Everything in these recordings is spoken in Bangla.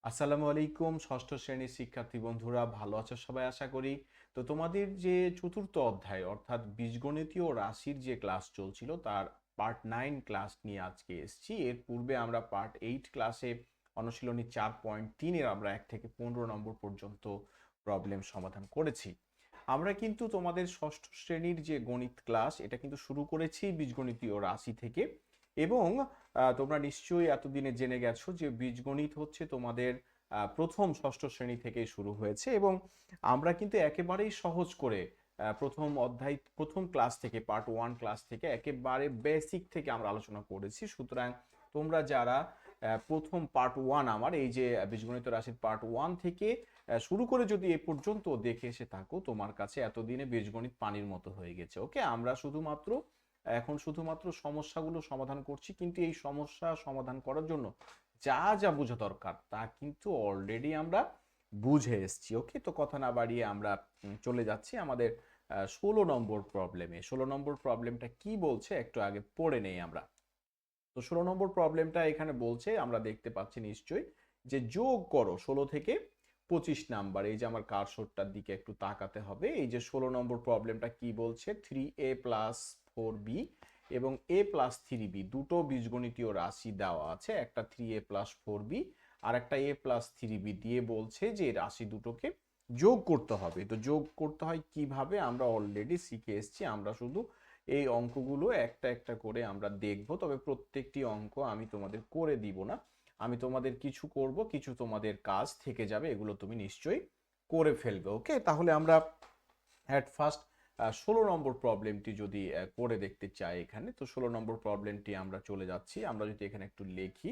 আসসালামু আলাইকুম ষষ্ঠ শ্রেণীর শিক্ষার্থী বন্ধুরা, ভালো আছো সবাই আশা করি। তো তোমাদের যে চতুর্থ অধ্যায় অর্থাৎ বীজগণিতীয় রাশির যে ক্লাস চলছিল তার পার্ট 9 ক্লাস নিয়ে আজকে এসেছি। এর পূর্বে আমরা পার্ট 8 ক্লাসে অনুশীলনী 4.3-এর আমরা 1 থেকে 15 নম্বর পর্যন্ত প্রবলেম সমাধান করেছি। আমরা কিন্তু তোমাদের ষষ্ঠ শ্রেণীর যে গণিত ক্লাস এটা কিন্তু শুরু করেছি বীজগণিতীয় রাশি থেকে। এবং তোমরা নিশ্চয়ই এতদিনে জেনে গেছো যে বীজগণিত হচ্ছে তোমাদের প্রথম ষষ্ঠ শ্রেণী থেকেই শুরু হয়েছে। এবং আমরা কিন্তু একেবারেই সহজ করে প্রথম অধ্যায় প্রথম ক্লাস থেকে পার্ট 1 ক্লাস থেকে একেবারে বেসিক থেকে আমরা আলোচনা করেছি। সুতরাং তোমরা যারা প্রথম পার্ট 1 আমার এই যে বীজগণিত রাশির পার্ট 1 থেকে শুরু করে যদি এ পর্যন্ত দেখে এসে থাকো, তোমার কাছে এতদিনে বীজগণিত পানির মতো হয়ে গেছে। ওকে, আমরা শুধুমাত্র সমস্যাগুলো সমাধান করছি, কিন্তু এই সমস্যা সমাধান করার জন্য যা যা বোঝা দরকার তা কিন্তু অলরেডি আমরা বুঝে এসেছি। ওকে, তো কথা না বাড়িয়ে আমরা চলে যাচ্ছি আমাদের 16 নম্বর প্রবলেমে। 16 নম্বর প্রবলেমটা কি বলছে একটু আগে পড়ে নেই আমরা। তো 16 নম্বর প্রবলেমটা এখানে বলছে, আমরা দেখতে পাচ্ছি নিশ্চয়ই, যে যোগ করো 16 থেকে 25 নাম্বার। এই যে আমার কার্সরটার দিকে একটু তাকাতে হবে। এই যে 16 নম্বর প্রবলেমটা কি বলছে, 3a প্লাস 4b এবং a প্লাস 3b দুটো বীজগণিতীয় রাশি দেওয়া আছে। একটা 3a প্লাস 4b আর একটা a প্লাস 3b দিয়ে বলছে যে রাশি দুটোকে যোগ করতে হবে। তো যোগ করতে হয় কিভাবে আমরা অলরেডি শিখে এসেছি। আমরা শুধু এই অঙ্কগুলো একটা একটা করে আমরা দেখব, তবে প্রত্যেকটি অঙ্ক আমি তোমাদের করে দিব না। আমি তোমাদের কিছু করব, কিছু তোমাদের কাজ থেকে যাবে, এগুলো তুমি নিশ্চয়ই করে ফেলবে। ওকে, তাহলে আমরা অ্যাট ফার্স্ট 16 নম্বর প্রবলেমটি যদি করে দেখতে চাই এখানে, তো 16 নম্বর প্রবলেমটি আমরা চলে যাচ্ছি। আমরা যদি এখানে একটু লিখি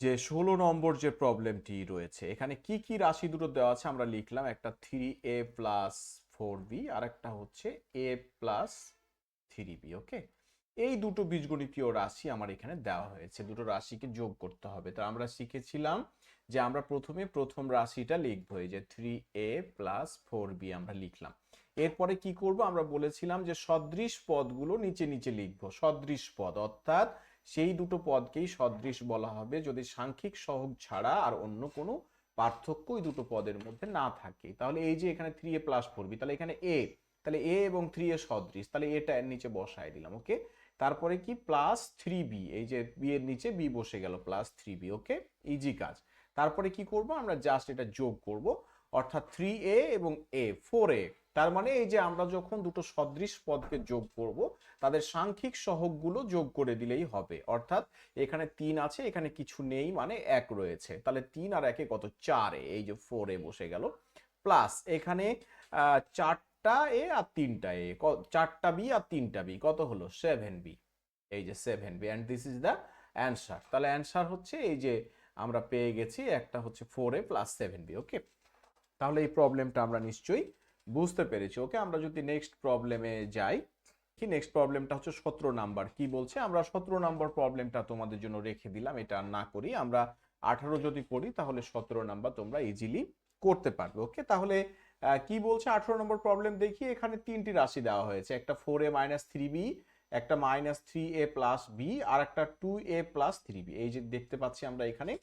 যে 16 নম্বর যে প্রবলেমটি রয়েছে এখানে কি কি রাশি দুটো দেওয়া আছে আমরা লিখলাম। একটা 3a প্লাস 4b আর একটা হচ্ছে a প্লাস 3b। ওকে, এই দুটো বীজগণিতীয় রাশি আমার এখানে দেওয়া হয়েছে, দুটো রাশিকে যোগ করতে হবে। তো আমরা শিখেছিলাম যে আমরা প্রথমে প্রথম রাশিটা লিখবো, এই যে 3a প্লাস 4b আমরা লিখলাম। এরপরে কি করব, আমরা বলেছিলাম যে সদৃশ পদগুলো নিচে নিচে লিখবো। সদৃশ পদ অর্থাৎ সেই দুটো পদকেই সদৃশ বলা হবে যদি সাংখ্যিক সহগ ছাড়া আর অন্য কোনো পার্থক্য ওই দুটো পদের মধ্যে না থাকে। তাহলে এই যে এখানে 3a প্লাস 4b, তাহলে এখানে a, তাহলে a এবং 3a সদৃশ, তাহলে এটা এর নিচে বসায় দিলাম। ওকে, তারপরে কি প্লাস 3b, এই যে b এর নিচে b বসে গেল, প্লাস 3b। ওকে, ইজি কাজ। তারপরে কি করব, আমরা জাস্ট এটা যোগ করব, অর্থাৎ 3a এবং a 4a। তার মানে এই যে আমরা যখন দুটো সদৃশ পদকে যোগ করব তাদের সাংখ্যিক সহগগুলো যোগ করে দিলেই হবে। অর্থাৎ এখানে 3 আছে, এখানে কিছু নেই, মানে 1 রয়েছে, তাহলে 3 আর 1 কত, 4a, এই যে 4a বসে গেল। প্লাস এখানে 4টা a আর 3টা a, 4টা b আর 3টা b, কত হলো 7b। এই যে 7b, and this is the answer. তাহলে অ্যান্সার হচ্ছে এই যে আমরা পেয়ে গেছি, একটা হচ্ছে 4a প্লাস 7b। ওকে, তাহলে এই প্রবলেমটা আমরা নিশ্চয়ই বুঝতে পেরেছি। ওকে, আমরা যদি নেক্সট প্রবলেমে যাই, কি নেক্সট প্রবলেমটা হচ্ছে 17 নাম্বার। কি বলছে, আমরা 17 নম্বর প্রবলেমটা তোমাদের জন্য রেখে দিলাম, এটা না করি আমরা 18 যদি করি তাহলে 17 নাম্বার তোমরা ইজিলি করতে পারবে। ওকে, তাহলে কি বলছে 18 নম্বর প্রবলেম দেখি। এখানে তিনটি রাশি দেওয়া হয়েছে, একটা 4a মাইনাস 3b, একটা মাইনাস 3a প্লাস b আর একটা 2a প্লাস 3b। এই যে দেখতে পাচ্ছি আমরা এখানে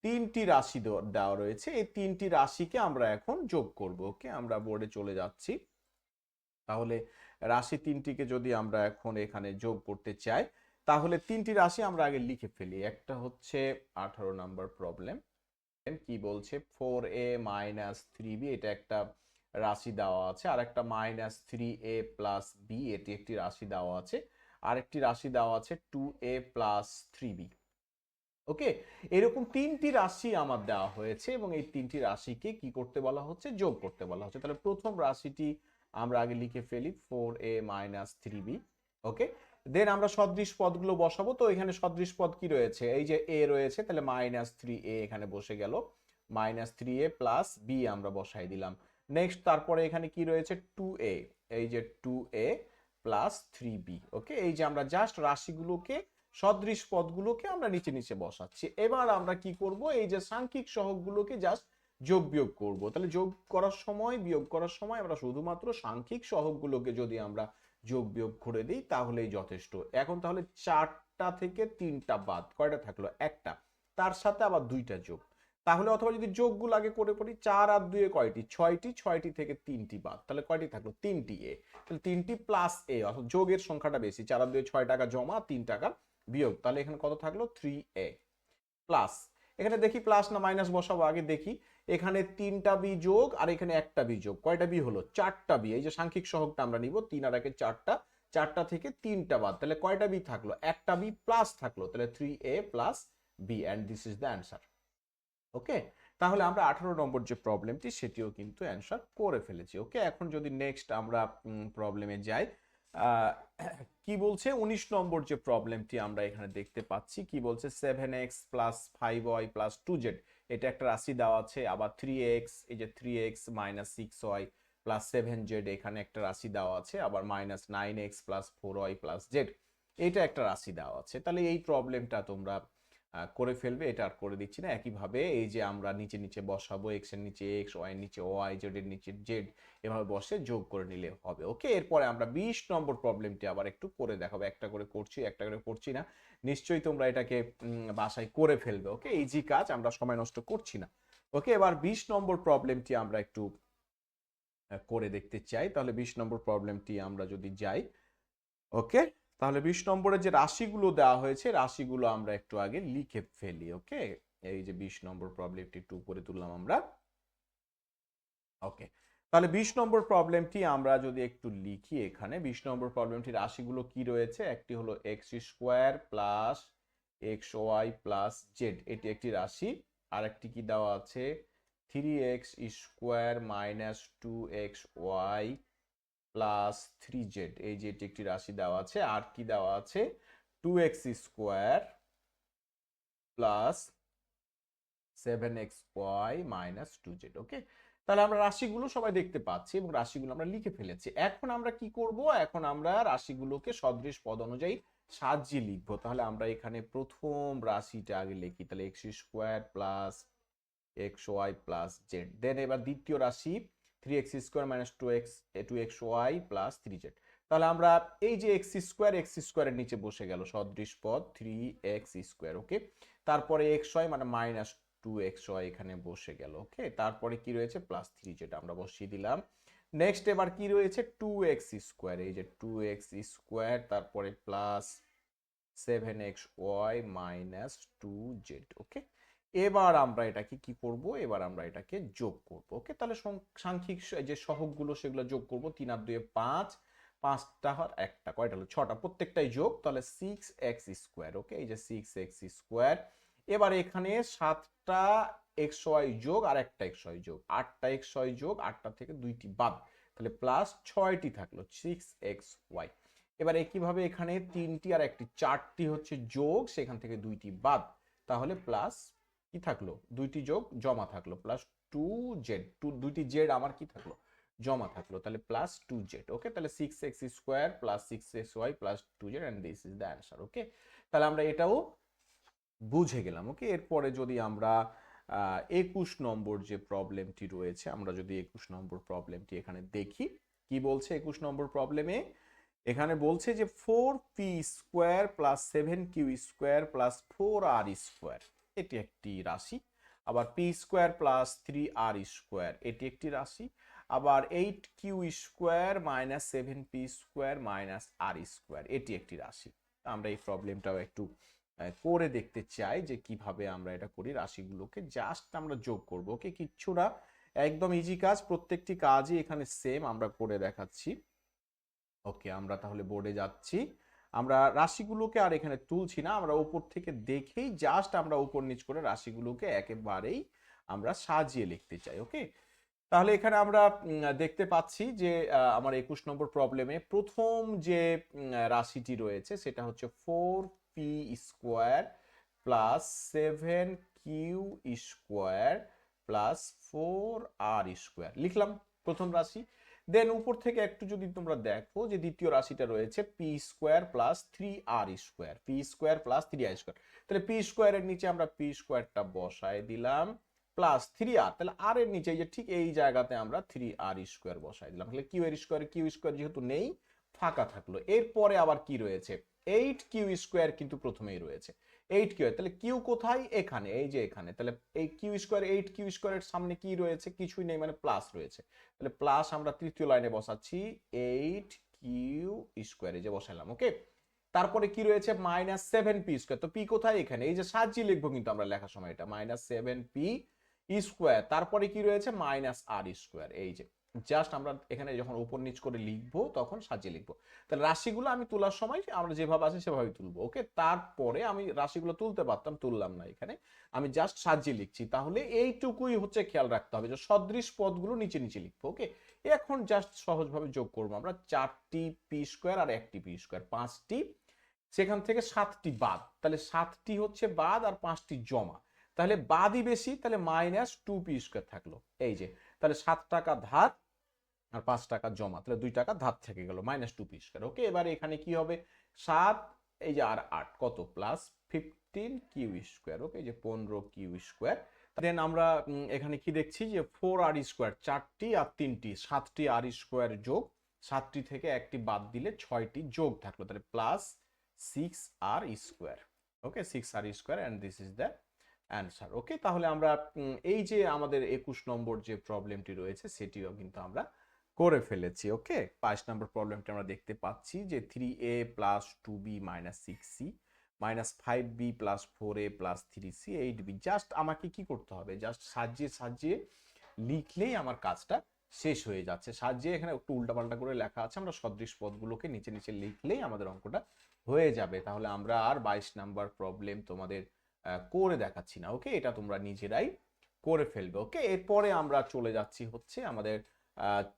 তিনটি রাশি দেওয়া রয়েছে, এই তিনটি রাশিকে আমরা এখন যোগ করব। ওকে, আমরা বোর্ডে চলে যাচ্ছি। তাহলে রাশি তিনটিকে যদি আমরা এখন এখানে যোগ করতে চাই তাহলে তিনটি রাশি আমরা আগে লিখে ফেলি। একটা হচ্ছে 18 নম্বর প্রবলেম, কি বলছে 4a মাইনাস 3b, এটা একটা রাশি দেওয়া আছে। আর একটা মাইনাস 3a প্লাস b, এটি একটি রাশি দেওয়া আছে। আরেকটি রাশি দেওয়া আছে 2a প্লাস 3b। ওকে, এরকম তিনটি রাশি আমার দেওয়া হয়েছে এবং এই তিনটি রাশিকে কি করতে বলা হচ্ছে, যোগ করতে বলা হচ্ছে। তাহলে প্রথম রাশিটি আমরা আগে লিখে ফেলি, 4a মাইনাস 3b। ওকে, দেন আমরা সদৃশ পদগুলো বসাবো। তো এখানে সদৃশ পদ কি রয়েছে, এই যে a রয়েছে, তাহলে মাইনাস 3a এখানে বসে গেল, মাইনাস 3a প্লাস b আমরা বসাই দিলাম। নেক্সট তারপরে এখানে কি রয়েছে 2a, এই যে 2a প্লাস 3b। ওকে, এই যে আমরা জাস্ট রাশিগুলোকে সদৃশ পদগুলোকে আমরা নিচে নিচে বসাচ্ছি। এবার আমরা কি করব, এই যে সাংখ্যিক সহগগুলোকে জাস্ট যোগ বিয়োগ করব। তাহলে যোগ করার সময় বিয়োগ করার সময় আমরা শুধুমাত্র সাংখ্যিক সহগগুলোকে যদি আমরা যোগ বিয়োগ করে দিই তাহলেই যথেষ্ট। এখন তাহলে 4টা থেকে 3টা বাদ, কয়টা থাকলো, একটা, তার সাথে আবার 2টা যোগ, তাহলে অথবা যদি যোগগুলো আগে করে পড়ি, 4 আর 2 কয়টি, 6টি, 6টি থেকে 3টি বাদ, তাহলে কয়টি থাকলো, 3টি এ। তাহলে 3টি প্লাস এ, অর্থাৎ যোগের সংখ্যাটা বেশি, 4 আর 2 6 টাকা জমা, 3 টাকা বিয়োগ, তাহলে এখানে কত থাকলো 3a প্লাস, এখানে দেখি প্লাস না মাইনাস বসাবো, আগে দেখি এখানে 3টা বি যোগ আর এখানে একটা বি যোগ, কয়টা বি হলো, 4টা বি। এই যে সাংখ্যিক সহগটা আমরা নিব, 3 আর 1 4টা, 4টা থেকে 3টা বাদ, তাহলে কয়টা বি থাকলো, একটা বি প্লাস থাকলো, তাহলে 3a plus B, and this is the answer. Okay, তাহলে আমরা 18 নম্বর যে প্রবলেমটি সেটিও কিন্তু অ্যান্সার করে ফেলেছি। ওকে, এখন যদি নেক্সট আমরা প্রবলেমে যাই, কি বলছে 19 নম্বর যে প্রবলেমটি আমরা এখানে দেখতে পাচ্ছি, কি বলছে 7x plus 5y plus 2z, এটা একটা রাশি দেওয়া আছে। আবার 3x, এই যে 3x minus 6y plus 7z, এখানে একটা রাশি দেওয়া আছে। আবার minus 9x plus 4y plus z, এটা একটা রাশি দেওয়া আছে। তাহলে এই প্রবলেমটা তোমরা করে ফেলবে, এটা আর করে দিচ্ছি না। একইভাবে এই যে আমরা নিচে নিচে বসাবো, এক্স এর নিচে এক্স, ওয়াই এর নিচে ওয়াই, জেড এর নিচে জেড, এভাবে বসে যোগ করে নিলে হবে। ওকে, এরপরে আমরা 20 নম্বর প্রবলেমটি আবার একটু করে দেখাবো। একটা করে করছি, একটা করে করছি না, নিশ্চয়ই তোমরা এটাকে বাসায় করে ফেলবে। ওকে, ইজি কাজ, আমরা সময় নষ্ট করছি না। ওকে, এবার 20 নম্বর প্রবলেমটি আমরা একটু করে দেখতে চাই। তাহলে 20 নম্বর প্রবলেমটি আমরা যদি যাই, ওকে, তাহলে 20 নম্বরে যে রাশিগুলো দেওয়া হয়েছে, রাশিগুলো আমরা একটু আগে লিখে ফেলি। ওকে, এই যে 20 নম্বর প্রবলেমটি একটু উপরে তুললাম আমরা। ওকে, তাহলে 20 নম্বর প্রবলেমটি আমরা যদি একটু লিখি, এখানে 20 নম্বর প্রবলেমটি রাশিগুলো কি রয়েছে, একটি হলো X square plus x Y plus Z, এটি একটি রাশি। আর একটি কি দেওয়া আছে, 3x square minus 2x Y plus 3z, এই যে এটি একটি রাশি দেওয়া আছে। আর কি দেওয়া আছে, 2x square plus 7x Y minus 2z। Okay, তাহলে আমরা রাশিগুলো সবাই দেখতে পাচ্ছি এবং রাশিগুলো আমরা লিখে ফেলেছি। এখন আমরা কি করব, এখন আমরা রাশিগুলোকে সদৃশ পদ অনুযায়ী সাজিয়ে লিখবো। তাহলে আমরা এখানে প্রথম রাশিটা আগে লিখি, তাহলে x square plus x Y plus z. Then এবার দ্বিতীয় রাশি 3x square minus 2x Y plus 3z। তাহলে আমরা এই যে এক্স স্কোয়ারের নিচে বসে গেল সদৃশ পদ 3x স্কোয়ার। ওকে, তারপরে এক্স ওয়াই মানে মাইনাস 2xy এখানে বসে গেল। ওকে, তারপরে কি রয়েছে, প্লাস 3z আমরা বসিয়ে দিলাম। নেক্সট এবার কি রয়েছে, 2x স্কোয়ার, এই যে 2x স্কোয়ার, তারপরে প্লাস 7xy মাইনাস 2z। ওকে, এবার আমরা এটাকে কি করব, এবার আমরা এটাকে যোগ করব। ওকে, তাহলে সাংখ্যিক যে সহগগুলো সেগুলো যোগ করব, 3 আর 2 5, 5টা আর একটা, কয়টা হলো 6টা, প্রত্যেকটাই যোগ, তাহলে 6x স্কোয়ার। ওকে, এই যে 6x স্কোয়ার। এবার এখানে 7টা xy যোগ আর একটা xy যোগ, 8টা xy যোগ, 8টা থেকে 2টি বাদ, তাহলে প্লাস 6টি থাকলো 6xy। এবার একইভাবে এখানে 3টি আর একটি 4টি হচ্ছে যোগ, সেখান থেকে 2টি বাদ, তাহলে প্লাস কি থাকলো, 2টি যোগ জমা থাকলো প্লাস 2z, 2টি জেড আমার কি থাকলো, জমা থাকলো, তাহলে প্লাস 2z। ওকে, তাহলে 6x square plus 6xy plus 2z, and this is the answer. Okay, তাহলে আমরা এটাও বুঝে গেলাম। ওকে, এরপরে যদি আমরা 21 নম্বর যে প্রবলেমটি রয়েছে, আমরা যদি 21 নম্বর প্রবলেমটি এখানে দেখি, কি বলছে 21 নম্বর প্রবলেমে, এখানে বলছে যে 4p square plus 7q square plus 4r square, এটি একটি রাশি। আবার p square plus 3r square, এটি একটি রাশি। আবার 8q square minus 7p square minus r square, এটি একটি রাশি। আমরা এই প্রবলেমটাও একটু করে দেখতে চাই যে কিভাবে আমরা এটা করি। রাশিগুলোকে জাস্ট আমরা যোগ করব। ওকে, কিচ্ছু না, একদম ইজি কাজ, প্রত্যেকটি কাজই এখানে সেম, আমরা করে দেখাচ্ছি। ওকে, আমরা তাহলে বোর্ডে যাচ্ছি, আমরা রাশিগুলোকে আর এখানে তুলছি না, আমরা উপর থেকে দেখেই জাস্ট আমরা উপর নিচ করে রাশিগুলোকে একেবারেই আমরা সাজিয়ে লিখতে চাই। ওকে, তাহলে এখানে আমরা দেখতে পাচ্ছি যে আমার 21 নম্বর প্রবলেমে প্রথম যে রাশিটি রয়েছে সেটা হচ্ছে 4p square plus 7q square plus 4r square, লিখলাম প্রথম রাশি। দেন উপর থেকে একটু যদি তোমরা দেখো যে দ্বিতীয় রাশিটা রয়েছে p square plus 3r square, p square plus 3r square, তাহলে p স্কোয়ারের নিচে আমরা p স্কোয়ারটা বসায় দিলাম প্লাস 3r, তাহলে r এর নিচে যে ঠিক এই জায়গাতে আমরা 3r স্কোয়ার বসাই দিলাম, তাহলে q এর স্কোয়ারে q স্কোয়ার যেহেতু নেই ফাঁকা থাকলো। এরপরে আবার কি রয়েছে, 8q স্কোয়ার কিন্তু প্রথমেই রয়েছে, 8 কিউ, তাহলে কিউ কোথায়? এখানে, এই যে এখানে। তাহলে এই কিউ স্কোয়ার, 8 কিউ স্কোয়ারের সামনে কি রয়েছে? কিছুই নেই, মানে প্লাস রয়েছে। তাহলে প্লাস আমরা তৃতীয় লাইনে বসাচ্ছি 8 কিউ স্কোয়ার, এই যে বসালাম। ওকে, তারপরে কি রয়েছে? Minus 7 P square. তো পি কোথায়? এখানে। এই যে সাজিয়ে লিখবো কিন্তু আমরা লেখার সময় এটা মাইনাস 7 পি স্কোয়ার। তারপরে কি রয়েছে? মাইনাস আর স্কোয়ার। এই যে জাস্ট আমরা এখানে যখন উপর নিচ করে লিখবো তখন সাজিয়ে লিখবো। তাহলে রাশিগুলো আমি তোলার সময় আমরা যেভাবে আছে সেভাবে তুলবো। ওকে, তারপরে আমি রাশিগুলো তুলতে পারতাম, তুললাম না এখানে, আমি জাস্ট সাজিয়ে লিখছি। তাহলে এইটুকুই হচ্ছে খেয়াল রাখতে হবে যে সদৃশ পদগুলো নিচে নিচে লিখবো। ওকে, এখন জাস্ট সহজভাবে যোগ করবো আমরা 4টি পি স্কোয়ার আর 1টি পি স্কোয়ার, 5টি, সেখান থেকে 7টি বাদ। তাহলে 7টি হচ্ছে বাদ আর 5টি জমা। তাহলে বাদই বেশি, তাহলে মাইনাস 2 পি স্কোয়ার থাকলো। এই যে, তাহলে 7 টাকা ধার আর 5 টাকা জমা, তাহলে 2 টাকা ধার থেকে গেল, মাইনাস 2 পি স্কোয়ার। ওকে, এবারে এখানে কি হবে? 7, এই যে আর 8 কত? Plus 15 Q square. ওকে, এই যে 15 কিউ স্কোয়ার। দেন আমরা এখানে কি দেখছি যে 4 আর স্কোয়ার, 4টি আর 3টি, 7টি আর স্কোয়ার যোগ 7টি থেকে একটি বাদ দিলে 6টি যোগ থাকলো, তাহলে plus 6 r square. Okay, 6 r square, and this is the answer. Okay, তাহলে আমরা এই যে আমাদের 21 নম্বর যে প্রবলেমটি রয়েছে সেটিও কিন্তু আমরা করে ফেলেছি। ওকে, 22 নম্বর প্রবলেমটি আমরা দেখতে পাচ্ছি যে 3a plus 2b minus 6c minus 5b plus 4a plus 3c 8b। Just আমাকে কি করতে হবে? জাস্ট সাজিয়ে সাজিয়ে লিখলেই আমার কাজটা শেষ হয়ে যাচ্ছে। সাজিয়ে এখানে একটু উল্টাপাল্টা করে লেখা আছে, আমরা সদৃশ পদগুলোকে নিচে নিচে লিখলেই আমাদের অঙ্কটা হয়ে যাবে। তাহলে আমরা আর 22 নাম্বার প্রবলেম তোমাদের করে দেখাচ্ছি না। ওকে, এটা তোমরা নিজেরাই করে ফেলবে। ওকে, এরপরে আমরা চলে যাচ্ছি হচ্ছে আমাদের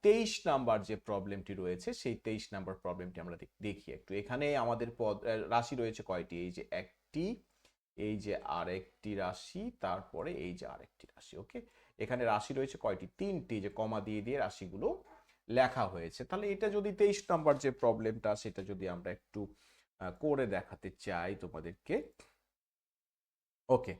23 নাম্বার যে প্রবলেমটি রয়েছে সেই 23 নাম্বার প্রবলেমটি আমরা দেখি একটু। এখানে আমাদের রাশি রয়েছে কয়টি? এই যে একটি, এই যে আরেকটি রাশি, তারপরে এই যে আরেকটি রাশি। ওকে, এখানে রাশি রয়েছে কয়টি? 3টি, যে কমা দিয়ে দিয়ে রাশিগুলো লেখা হয়েছে। তাহলে এটা যদি 23 নাম্বার যে প্রবলেমটা সেটা যদি আমরা একটু করে দেখাতে চাই তোমাদেরকে। ওকে,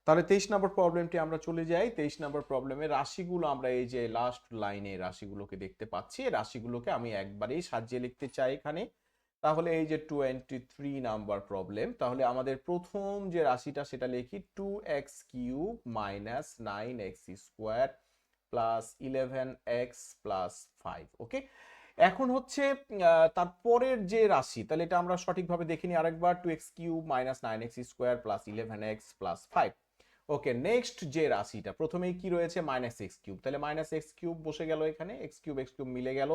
তাহলে 23 নম্বর প্রবলেমটি আমরা চলে যাই। 23 নম্বর প্রবলেমের রাশিগুলো আমরা এই যে লাস্ট লাইনে রাশিগুলোকে দেখতে পাচ্ছি, এই রাশিগুলোকে আমি একবারেই সাজিয়ে লিখতে চাই এখানে। তাহলে এই যে 23 নাম্বার প্রবলেম, তাহলে আমাদের প্রথম যে রাশিটা সেটা লিখি 2x cube minus 9x square plus 11x plus 5। ওকে, এখন হচ্ছে তারপরের যে রাশি, তাহলে এটা আমরা সঠিকভাবে দেখিনি আরেকবার। 2x cube minus 9x square plus 11x plus 5। ওকে, নেক্সট যে রাশিটা প্রথমেই কি রয়েছে? মাইনাস এক্স কিউব, তাহলে মাইনাস এক্স কিউব বসে গেল এখানে, এক্স কিউব মিলে গেল।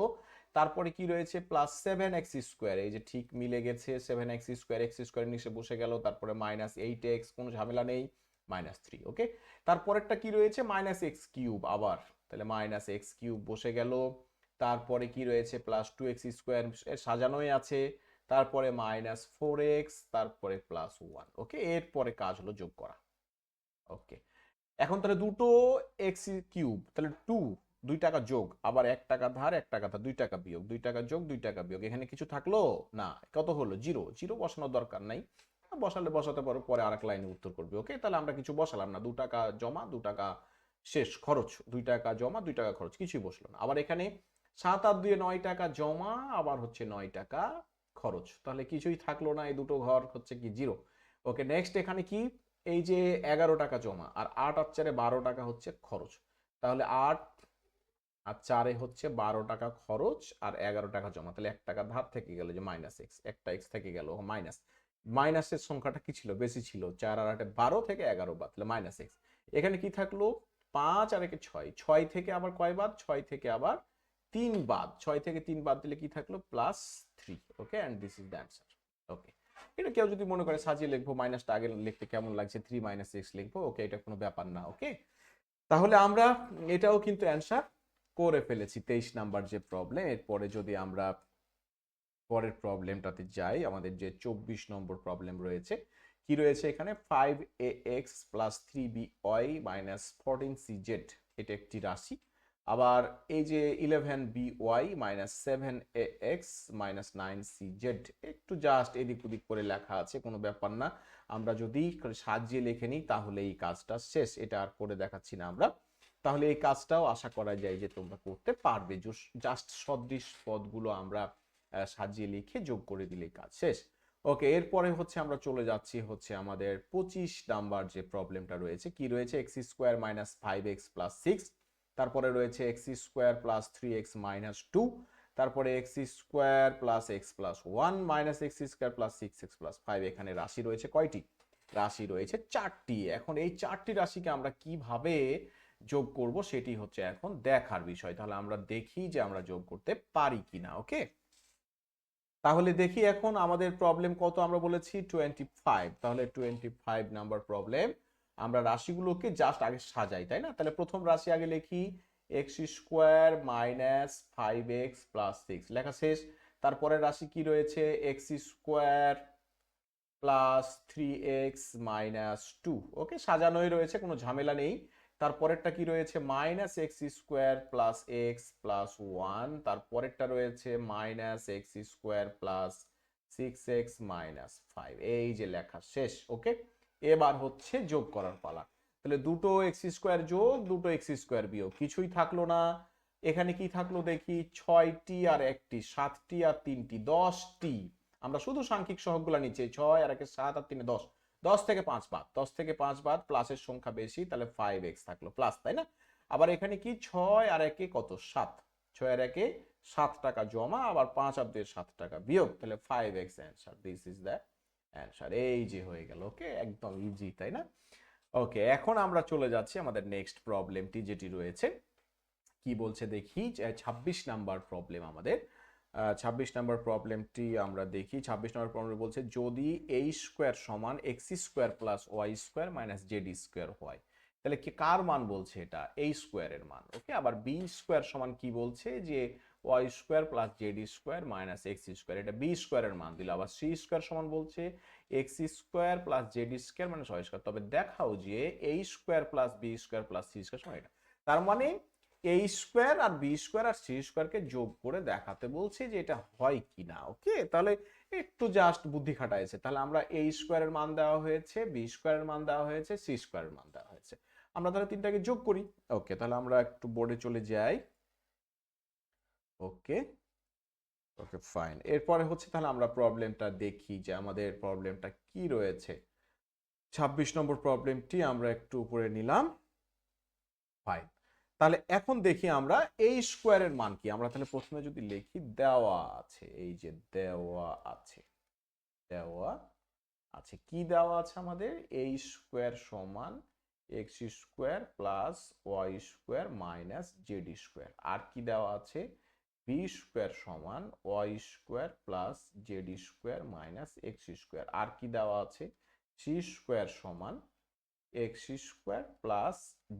তারপরে কি রয়েছে? প্লাস 7x স্কোয়ার, এই যে ঠিক মিলে গেছে 7x স্কোয়ার, এক্স স্কোয়ার নিচে বসে গেল। তারপরে মাইনাস 8x, কোনো ঝামেলা নেই, মাইনাস 3। ওকে, তারপরেরটা কি রয়েছে? মাইনাস এক্স কিউব আবার, তাহলে মাইনাস এক্স কিউব বসে গেল। তারপরে কি রয়েছে? প্লাস 2x স্কোয়ার সাজানোই আছে। তারপরে মাইনাস 4x, তারপরে প্লাস 1। ওকে, এরপরে কাজ হলো যোগ করা। ওকে, এখন তাহলে দুটো এক্স কিউব, তাহলে 2 টাকা যোগ, আবার 1 টাকা ধার 1 টাকা ধার, 2 টাকা বিয়োগ, 2 টাকা যোগ 2 টাকা বিয়োগ, এখানে কিছু থাকলো না, কত হলো? 0। 0 বসানোর দরকার নাই, বসালে বসাতে পারো, পরে আরেক লাইনে উত্তর করবে। ওকে, তাহলে আমরা কিছু বসালাম না, 2 টাকা জমা 2 টাকা শেষ খরচ, 2 টাকা জমা 2 টাকা খরচ, কিছুই বসলো না। আবার এখানে 7 আর 2 9 টাকা জমা, আবার হচ্ছে 9 টাকা খরচ, তাহলে কিছুই থাকলো না, এই দুটো ঘর হচ্ছে কি 0। ওকে, নেক্সট এখানে কি? এই যে 11 টাকা জমা আর 8 আর 4 12 টাকা হচ্ছে খরচ, তাহলে 8 আর 4 হচ্ছে 12 টাকা খরচ আর 11 টাকা জমা, তাহলে 1 টাকা ধার থেকে গেল, যে মাইনাস এক্স, একটা এক্স থেকে গেল, মাইনাস, মাইনাসের সংখ্যাটা কি ছিল? বেশি ছিল, 4 আর 8 12 থেকে 11 বাদ, তাহলে মাইনাস এক্স। এখানে কি থাকলো? 5 আর 1 6, 6 থেকে আবার কয় বাদ? 6 থেকে আবার 3 বাদ, 6 থেকে 3 বাদ দিলে কি থাকলো? Plus 3। Okay, and this is the answer. Okay, এটা কেউ যদি মনে করে সাজিয়ে লিখবো, মাইনাসটা আগে লিখতে কেমন লাগছে, 3 মাইনাস এক্স লিখবো, ওকে, এটা কোনো ব্যাপার না। ওকে, তাহলে আমরা এটাও কিন্তু অ্যান্সার করে ফেলেছি 23 নাম্বার যে প্রবলেম। এরপরে যদি আমরা পরের প্রবলেমটাতে যাই, আমাদের যে 24 নম্বর প্রবলেম রয়েছে, কি রয়েছে এখানে? 5ax plus 3by minus 14cz, এটা একটি রাশি। আবার এই যে 11by minus 7ax minus 9cz, একটু জাস্ট এদিক ওদিক করে লেখা আছে, কোনো ব্যাপার না। আমরা যদি সাজিয়ে লিখে নিই তাহলে এই কাজটা শেষ, এটা আর করে দেখাচ্ছি না আমরা। তাহলে এই কাজটাও আশা করা যায় যে তোমরা করতে পারবে, জাস্ট সদৃশ পদগুলো আমরা সাজিয়ে লিখে যোগ করে দিলেই কাজ শেষ। ওকে, এরপরে হচ্ছে আমরা চলে যাচ্ছি হচ্ছে আমাদের 25 নাম্বার যে প্রবলেমটা রয়েছে, কি রয়েছে, এক্স স্কোয়ার মাইনাস 5x+6, তারপরে রয়েছে এক্স স্কোয়ার প্লাস 3x-2, তারপরে x square plus x+1 minus x square plus 6x+5। এখানে রাশি রয়েছে কয়টি? রাশি রয়েছে 4টি। এখন এই 4টি রাশিকে আমরা কিভাবে যোগ করব সেটি হচ্ছে এখন দেখার বিষয়। তাহলে আমরা দেখি যে আমরা যোগ করতে পারি কিনা। ওকে, তাহলে দেখি এখন আমাদের প্রবলেম কত, আমরা বলেছি 25। তাহলে 25 নাম্বার প্রবলেম, আমরা রাশিগুলোকে জাস্ট আগে সাজাই, তাই না? তাহলে প্রথম রাশি আগে লিখি, এক্স স্কোয়ার মাইনাস 5x+6, লেখা শেষ। তারপরে রাশি কি রয়েছে, এক্স স্কোয়ার প্লাস 3x-2। ওকে, সাজানোই রয়েছে, কোনো ঝামেলা নেই। তারপরেরটা কি রয়েছে, minus x square plus x+1, তারপরেরটা রয়েছে minus x square plus 6x-5। এই যে লেখা শেষ। ওকে, এবার হচ্ছে যোগ করার পালা। তাহলে দুটো এক্স স্কোয়ার যোগ দুটো এক্স স্কোয়ার বিয়োগ, কিছুই থাকলো না। এখানে কি থাকলো দেখি, 6টি আর 1টি, 7টি আর 3টি, 10টি। আমরা শুধু সাংখ্যিক সহগগুলো নিচ্ছি, 6 আর 1 7 আর 3 10, 10 থেকে 5 বাদ, 10 থেকে 5 বাদ, প্লাসের সংখ্যা বেশি, তাহলে 5x থাকলো প্লাস, তাই না? আবার এখানে কি, 6 আর 1 কত, 7, 6 আর 1 7 টাকা জমা, আবার 5 আর 2 7 টাকা বিয়োগ, তাহলে 5x answer. This is the answer. এই যে হয়ে গেল। ওকে, একদম ইজি, তাই না? ওকে, এখন আমরা চলে যাচ্ছি আমাদের নেক্সট প্রবলেমটি, যেটি রয়েছে কি বলছে দেখি, 26 নাম্বার প্রবলেম আমাদের। 26 নাম্বার প্রবলেমটি আমরা দেখি। 26 নাম্বার প্রবলেম বলছে, যদি এই স্কোয়ার সমান x square plus Y square minus Z square হয়, তাহলে কি কার মান বলছে, এটা এই স্কোয়ারের মান। ওকে, আবার বি স্কোয়ার সমান কি বলছে, যে Y square plus Z square minus x square, এটা বি স্কোয়ারের মান দিল। আবার সি স্কোয়ার সমান বলছে X square plus Z square minus Y square. তবে দেখাও যে এই square plus B square plus C square সমান এটা। তার মানে এ স্কোয়ার আর বি স্কোয়ার আর সি স্কোয়ারকে যোগ করে দেখাতে বলছি যে এটা হয় কিনা। ওকে, তাহলে একটু জাস্ট বুদ্ধি খাটাইছে। তাহলে আমরা এ স্কোয়ারের মান দেওয়া হয়েছে, বি স্কোয়ারের মান দেওয়া হয়েছে, সি স্কোয়ারের মান দেওয়া হয়েছে, আমরা তাহলে তিনটাকে যোগ করি। ওকে, তাহলে আমরা একটু বোর্ডে চলে যাই। ওকে, ওকে ফাইন। এরপরে হচ্ছে তাহলে আমরা প্রবলেমটা দেখি যে আমাদের প্রবলেমটা কি রয়েছে। 26 নম্বর প্রবলেমটি আমরা একটু উপরে নিলাম। ফাইন, তাহলে এখন দেখি আমরা এই স্কোয়ারের মান কি। আমরা তাহলে প্রথমে যদি লিখি, দেওয়া আছে, এই যে দেওয়া আছে, দেওয়া আছে, কি দেওয়া আছে আমাদের, এই স্কোয়ার সমান x square plus Y square minus Z square. আর কি দেওয়া আছে, বি স্কোয়ার সমান y square plus Z square minus x square. আর কি দেওয়া আছে, সি স্কোয়ার সমান x square plus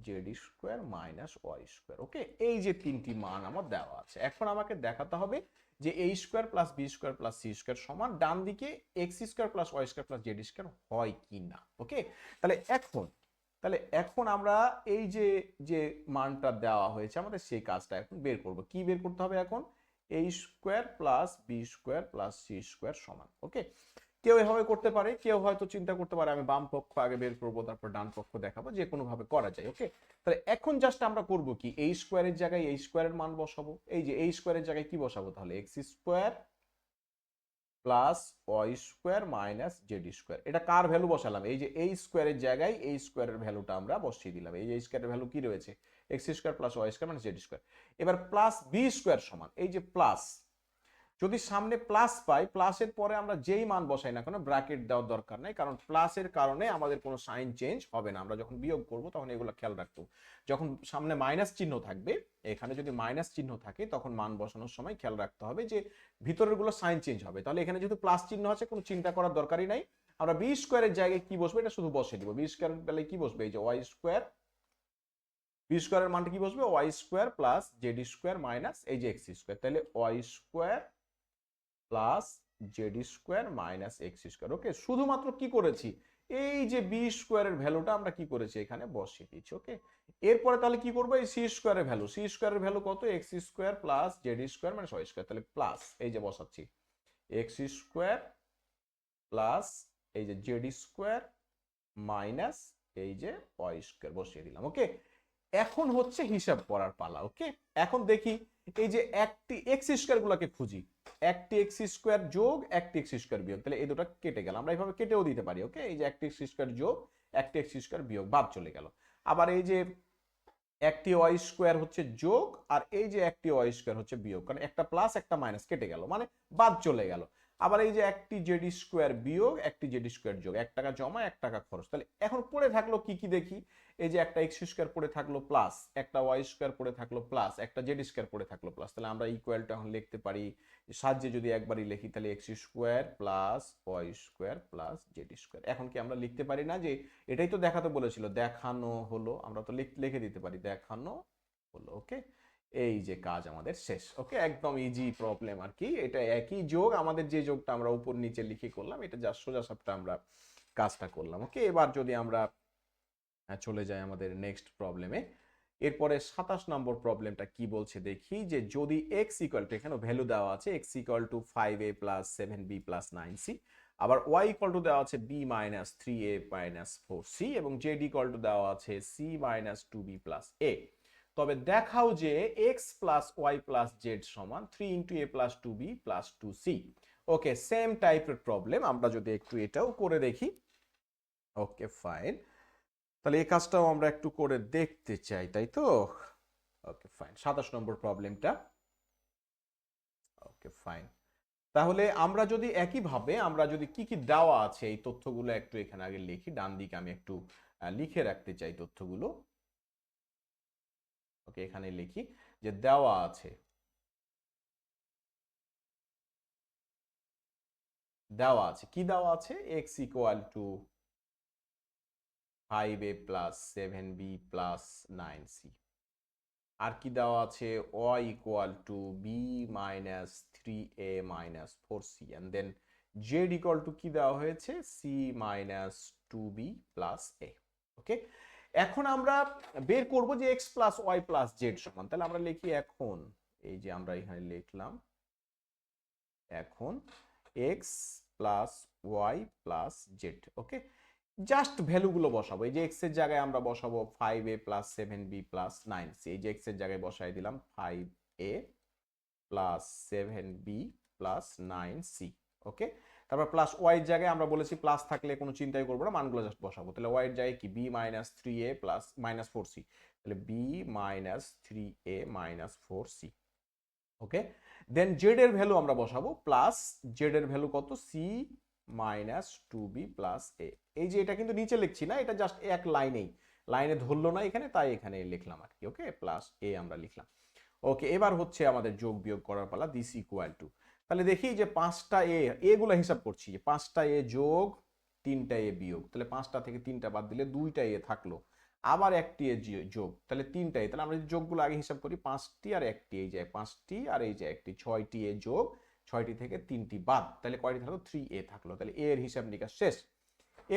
Z square minus Y square. Okay, এই যে তিনটি মান আমার দেওয়া আছে। এখন আমাকে দেখাতে হবে যে a square plus B square plus C square সমান ডান দিকে x square plus Y square plus Z square হয় কি না। ওকে, তাহলে এখন আমরা এই যে যে মানটা দেওয়া হয়েছে আমাদের, সেই কাজটা এখন বের করব। কি বের করতে হবে এখন, a square plus B square plus C square সমান। ওকে, কেউ এভাবে করতে পারে, কেউ হয়তো চিন্তা করতে পারে আমি বাম পক্ষ আগে বের করব তারপর ডান পক্ষ দেখাবো, যে কোনো ভাবে করা যায়। ওকে, তাহলে এখন জাস্ট আমরা করব কি, এই স্কোয়ারের জায়গায় এই স্কোয়ারের মান বসাবো। এই যে এই স্কোয়ারের জায়গায় কি বসাবো, তাহলে x square plus Y square minus Z square. এটা কার ভ্যালু বসালাম, এই যে এই স্কোয়ারের জায়গায় এই স্কোয়ারের ভ্যালুটা আমরা বসিয়ে দিলাম। এই যে স্কোয়ারের ভ্যালু কি রয়েছে, X square plus Y square minus Z square. এবার প্লাস বি স্কোয়ার সমান, এই যে প্লাস, যদি সামনে প্লাস পাই, প্লাসের পরে আমরা যেই মান বসাই না কেন ব্র্যাকেট দেওয়ার দরকার নাই, কারণ প্লাসের কারণে আমাদের কোনো সাইন চেঞ্জ হবে না। আমরা যখন বিয়োগ করব তখন এগুলো খেয়াল রাখবো। যখন সামনে মাইনাস চিহ্ন থাকবে, এখানে যদি মাইনাস চিহ্ন থাকে তখন মান বসানোর সময় খেয়াল রাখতে হবে যে ভিতরের গুলো সাইন চেঞ্জ হবে। তাহলে এখানে যেহেতু প্লাস চিহ্ন আছে, কোনো চিন্তা করার দরকারই নাই। আমরা বি স্কোয়ারের জায়গায় কি বসবে এটা শুধু বসে দিব। বি স্কোয়ারের বেলায় কি বসবে, এই যে ওয়াই স্কোয়ার, বি স্কোয়ারের মানটা কি বসবে, y square plus Z square minus এই যে এক্স স্কোয়ার। তাহলে y square plus Z square minus x square. Okay, শুধুমাত্র কি করেছি, এই যে বি স্কোয়ারের ভ্যালুটা আমরা কি করেছি এখানে বসিয়ে দিচ্ছি। ওকে, এরপরে তাহলে কি করবো, এই সি স্কোয়ারের ভ্যালু, সি স্কোয়ারের ভ্যালু কত, X square plus Z square minus Y square. তাহলে প্লাস এই যে বসাচ্ছি এক্স স্কোয়ার প্লাস এই যে জেড স্কোয়ার মাইনাস এই যে ওয়াই স্কোয়ার বসিয়ে দিলাম। ওকে, এখন হচ্ছে হিসাব করার পালা। ওকে, এখন দেখি এই যে একটি এক্স স্কোয়ার গুলাকে খুঁজি, একটি এক্স স্কোয়ার যোগ একটি এক্স স্কোয়ার বিয়োগ, তাহলে এই দুটো কেটে গেল, আমরা এইভাবে কেটেও দিতে পারি। ওকে, এই যে একটি এক্স স্কোয়ার যোগ একটি এক্স স্কোয়ার বিয়োগ, বাদ চলে গেল। আবার এই যে একটি ওয়াই স্কোয়ার হচ্ছে যোগ, আর এই যে একটি ওয়াই স্কোয়ার হচ্ছে বিয়োগ, কারণ একটা প্লাস একটা মাইনাস কেটে গেল, মানে বাদ চলে গেল। আবার এই যে একটি জেড স্কোয়ার বিয়োগ একটি জেড স্কোয়ার যোগ, 1 টাকা জমা 1 টাকা খরচ। তাহলে এখন পড়ে থাকলো কি কি দেখি, এই যে একটা এক্স স্কোয়ার পড়ে থাকলো প্লাস, একটা ওয়াই স্কোয়ার পড়ে থাকলো প্লাস, একটা জেড স্কোয়ার পড়ে থাকলো প্লাস। তাহলে আমরা ইকুয়ালটা এখন লিখতে পারি, সাহায্যে যদি একবারই লিখি, তাহলে x square plus Y square plus Z square. এখন কি আমরা লিখতে পারি না যে এটাই তো দেখাতে বলেছিল, দেখানো হলো, আমরা তো লিখে দিতে পারি দেখানো হলো। ওকে, এই যে কাজ আমাদের শেষ। ওকে, একদম ইজি প্রবলেম আর কি, এটা একই যোগ, আমাদের যে যোগটা আমরা উপর নিচে লিখে করলাম, এটা যা সোজা সাপটা আমরা কাজটা করলাম। ওকে, এবার যদি আমরা চলে যাই আমাদের নেক্সট প্রবলেমে, এরপরে 27 নম্বর প্রবলেমটা কি বলছে দেখি, যে যদি এক্স ইকুয়াল টু, এখানে ভ্যালু দেওয়া আছে x equal to 5a plus 7b plus 9c, আবার ওয়াই ইকুয়াল টু দেওয়া আছে b minus 3a minus 4c, এবং জেড ইকুয়াল টু দেওয়া আছে c minus 2b plus a। তবে দেখাও যে x plus Y plus Z সমান 3 into a plus 2b plus 2c। Okay, same টাইপের প্রবলেম, আমরা যদি একটু এটাও করে দেখি। ওকে ফাইন, তাহলে এই কাজটাও আমরা একটু করে দেখতে চাই, তাই তো? ওকে ফাইন, 27 নম্বর প্রবলেমটা। ওকে ফাইন, তাহলে আমরা যদি একইভাবে আমরা যদি কি কি দেওয়া আছে এই তথ্যগুলো একটু এখানে আগে লিখি, ডান দিকে আমি একটু লিখে রাখতে চাই তথ্যগুলো। ওকে, এখানে লিখি যে দেওয়া আছে, কি দেওয়া আছে, x equal to 5a plus 7b plus 9c, আর কি দেওয়া আছে, y equal to b minus 3a minus 4c, and then z equal to কি দেওয়া হয়েছে, c minus 2b plus a। Okay, এখন আমরা বের করব যে x plus y plus z সমান, তাহলে আমরা লিখি এখন, এই যে আমরা এখানে লিখলাম এখন x plus y plus z। ওকে, জাস্ট ভ্যালুগুলো বসাবো, এই যে x এর জায়গায় আমরা বসাবো 5a plus 7b plus 9c, এই যে x এর জায়গায় বসাই দিলাম 5a plus 7b plus 9c। ওকে, তারপর প্লাস y এর জায়গায় আমরা বলেছি প্লাস থাকলে কোনো চিন্তাই করবো না, মানগুলো জাস্ট বসাবো। তাহলে y এর জায়গায় কি, b minus 3a plus minus 4c, তাহলে b minus 3a minus 4c। ওকে, দেন জেড এর ভ্যালু আমরা বসাবো, প্লাস জেড এর ভ্যালু কত, c minus 2b plus a। এই যে এটা কিন্তু নিচে লিখছি না, এটা জাস্ট এক লাইনে ধরলো না এখানে, তাই এখানে লিখলাম আর কি। ওকে, প্লাস a আমরা লিখলাম। ওকে, এবার হচ্ছে আমাদের যোগ বিয়োগ করার পালা, দিস ইকুয়াল টু, তাহলে দেখি যে 5টা এ গুলো হিসাব করছি, যে 5টা এ যোগ 3টা এ বিয়োগ, তাহলে 5টা থেকে 3টা বাদ দিলে 2টা এ থাকলো, আবার একটি এ যোগ, তাহলে 3টা এ। তাহলে আমরা যোগগুলো আগে হিসাব করি, 5টি আর একটি, এই যে 5টি আর এই যে একটি, 6টি এ যোগ 6টি থেকে 3টি বাদ, তাহলে কয়টি থাকলো, 3a থাকলো। তাহলে এর হিসাব নিকাশ শেষ।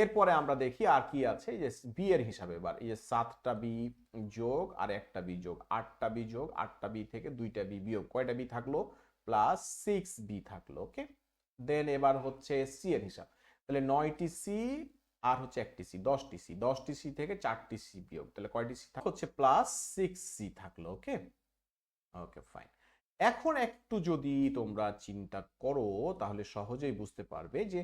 এরপরে আমরা দেখি আর কি আছে, এই যে বি এর হিসাবে, এবার এই যে 7টা বি যোগ আর একটা বি যোগ 8টা বি যোগ 8টা বি থেকে 2টা বি বিয়োগ, কয়টা বি থাকলো, প্লাস 6b থাকলো। ওকে, দেন এবার হচ্ছে সি এর হিসাব, তাহলে 9টি সি আর হচ্ছে একটি সি, 10টি সি, 10টি সি থেকে 4টি সি বিয়োগ, তাহলে কয়টি সি হচ্ছে, প্লাস 6c থাকলো। ওকে, ওকে ফাইন। এখন একটু যদি তোমরা চিন্তা করো তাহলে সহজেই বুঝতে পারবে যে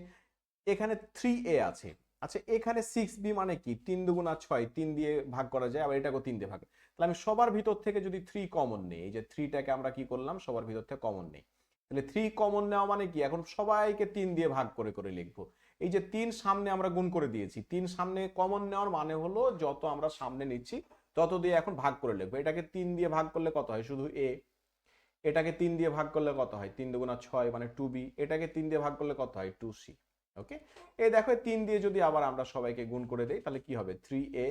এখানে 3a আছে, আচ্ছা এখানে 6b মানে কি, 3 দুগুণা 6, 3 দিয়ে ভাগ করা যায়, আবার এটাকেও 3 দিয়ে ভাগ, তাহলে আমি সবার ভিতর থেকে যদি 3 কমন নেই, এই যে 3টাকে আমরা কি করলাম, সবার ভিতর থেকে কমন নেই, তাহলে 3 কমন নেওয়া মানে কি, এখন সবাইকে 3 দিয়ে ভাগ করে করে লিখবো। এই যে 3 সামনে আমরা গুণ করে দিয়েছি, 3 সামনে কমন নেওয়ার মানে হলো যত আমরা সামনে নিচ্ছি তত দিয়ে এখন ভাগ করে লিখবো। এটাকে 3 দিয়ে ভাগ করলে কত হয়, শুধু a, এটাকে 3 দিয়ে ভাগ করলে কত হয়, 3 দুগুণা 6 মানে 2b, এটাকে 3 দিয়ে ভাগ করলে কত হয়, 2c। ওকে, এই দেখো 3 দিয়ে যদি আবার আমরা সবাইকে গুণ করে দেই, তাহলে কি হবে, 3a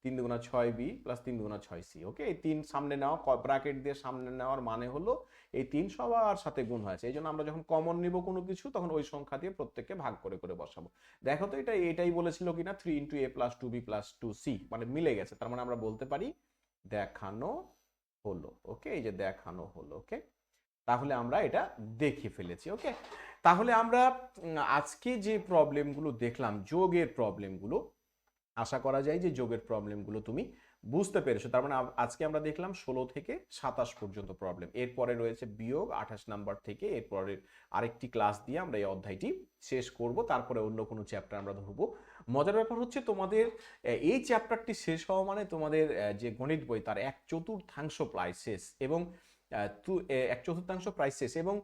3 দুগুণা 6b প্লাস 3 দুগুণা 6c। ওকে, এই 3 সামনে নেওয়া, ব্র্যাকেট দিয়ে সামনে নেওয়ার মানে হলো এই 3 সবার সাথে গুণ হয়েছে, এই জন্য আমরা যখন কমন নিব কোনো কিছু তখন ওই সংখ্যা দিয়ে প্রত্যেককে ভাগ করে করে বসাবো। দেখো তো এটাই বলেছিল কিনা, 3 into a plus 2b plus 2c, মানে মিলে গেছে, তার মানে আমরা বলতে পারি দেখানো হলো। ওকে, এই যে দেখানো হলো। ওকে, তাহলে আমরা এটা দেখে ফেলেছি। ওকে, তাহলে আমরা আজকে যে প্রবলেমগুলো দেখলাম, যোগের প্রবলেমগুলো, আশা করা যায় যে যোগের প্রবলেমগুলো তুমি বুঝতে পেরেছো, তার মানে আজকে আমরা দেখলাম 16 থেকে 27 পর্যন্ত প্রবলেম, এরপরে রয়েছে বিয়োগ 28 নাম্বার থেকে, এরপরে আরেকটি ক্লাস দিয়ে আমরা এই অধ্যায়টি শেষ করব, তারপরে অন্য কোনো চ্যাপ্টার আমরা ধরবো। মজার ব্যাপার হচ্ছে তোমাদের এই চ্যাপ্টারটি শেষ হওয়া মানে তোমাদের যে গণিত বই তার 1/4 প্রায় শেষ, এবং 1/4 প্রায় শেষ, এবং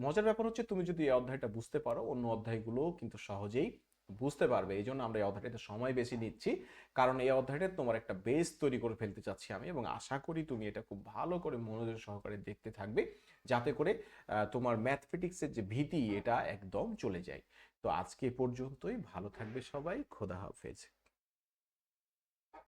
মজার ব্যাপার হচ্ছে তুমি যদি এই অধ্যায়টা বুঝতে পারো অন্য অধ্যায়গুলো কিন্তু সহজেই বুঝতে পারবে। এই জন্য আমরা এই অধ্যায়টাতে সময় বেশি নিচ্ছি, কারণ এই অধ্যায়টা তোমার একটা বেস তৈরি করে ফেলতে চাচ্ছি আমি, এবং আশা করি তুমি এটা খুব ভালো করে মনোযোগ সহকারে দেখতে থাকবে, যাতে করে তোমার ম্যাথমেটিক্সের যে ভীতি এটা একদম চলে যায়। তো আজকে এ পর্যন্তই, ভালো থাকবে সবাই, খোদা হাফেজ।